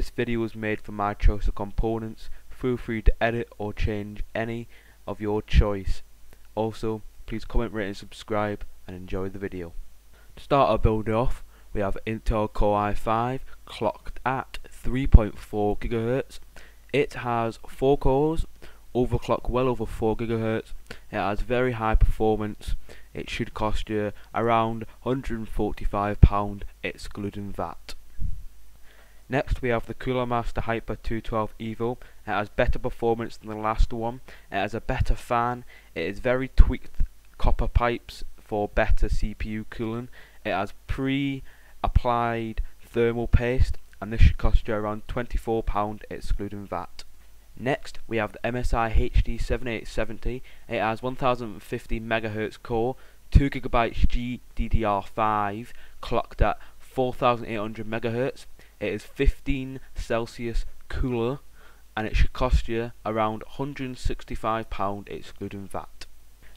This video was made from my choice of components. Feel free to edit or change any of your choice. Also, please comment, rate and subscribe and enjoy the video. To start our build off, we have Intel Core i5 clocked at 3.4 GHz. It has 4 cores, overclock well over 4 GHz. It has very high performance. It should cost you around £145 excluding VAT. Next we have the Cooler Master Hyper 212 Evo. It has better performance than the last one. It has a better fan. It is very tweaked copper pipes for better CPU cooling. It has pre-applied thermal paste, and this should cost you around £24 excluding VAT. Next we have the MSI HD 7870. It has 1050 MHz core, 2GB GDDR5 clocked at 4800 MHz. It is 15 Celsius cooler, and it should cost you around £165 excluding VAT.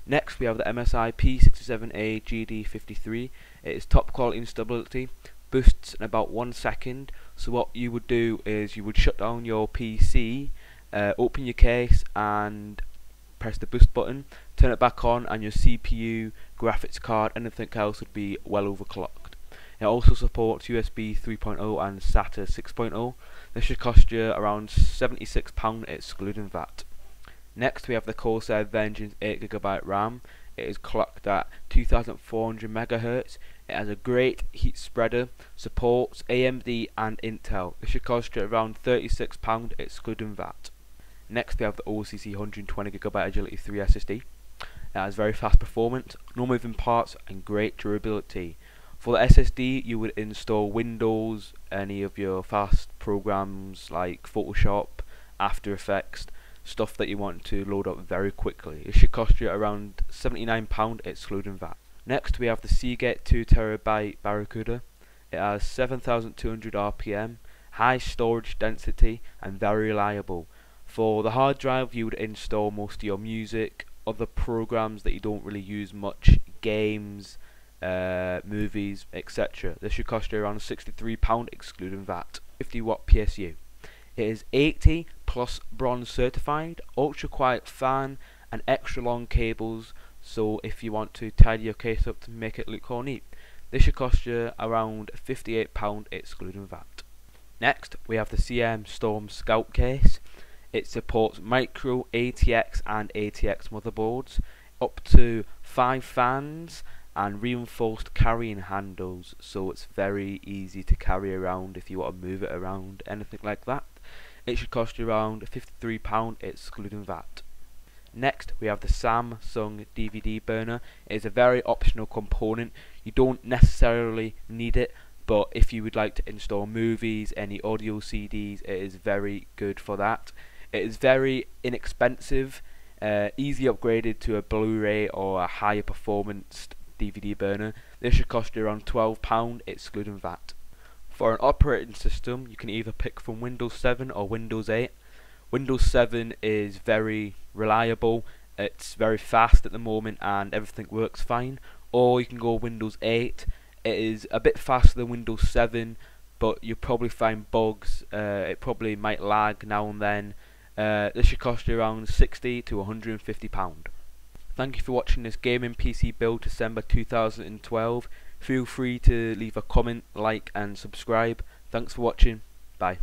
Next we have the MSI P67A GD53. It is top quality and stability, boosts in about 1 second. So what you would do is you would shut down your PC, open your case and press the boost button, turn it back on, and your CPU, graphics card, anything else would be well overclocked. It also supports USB 3.0 and SATA 6.0. This should cost you around £76 excluding VAT. Next we have the Corsair Vengeance 8GB RAM. It is clocked at 2400 MHz. It has a great heat spreader, supports AMD and Intel. This should cost you around £36 excluding VAT. Next we have the OCC 120GB Agility 3 SSD. It has very fast performance, no moving parts and great durability. For the SSD you would install Windows, any of your fast programs like Photoshop, After Effects, stuff that you want to load up very quickly. It should cost you around £79 excluding VAT. Next we have the Seagate 2TB Barracuda. It has 7200 RPM, high storage density and very reliable. For the hard drive you would install most of your music, other programs that you don't really use much, games, movies, etc. This should cost you around £63 excluding VAT. 50W PSU. It is 80 plus bronze certified, ultra quiet fan and extra long cables, so if you want to tidy your case up to make it look all neat. This should cost you around £58 excluding VAT. Next we have the CM Storm Scout case. It supports micro, ATX and ATX motherboards, up to 5 fans and reinforced carrying handles, so it's very easy to carry around if you want to move it around, anything like that. It should cost you around £53 excluding VAT. Next we have the Samsung DVD burner. It is a very optional component. You don't necessarily need it, but if you would like to install movies, any audio CDs, it is very good for that. It is very inexpensive, easy upgraded to a Blu-ray or a higher performance DVD burner. This should cost you around £12 excluding VAT. For an operating system you can either pick from Windows 7 or Windows 8. Windows 7 is very reliable, it's very fast at the moment and everything works fine. Or you can go Windows 8. It is a bit faster than Windows 7, but you'll probably find bugs, it probably might lag now and then. This should cost you around £60 to £150. Thank you for watching this gaming PC build December 2012. Feel free to leave a comment, like and subscribe. Thanks for watching. Bye.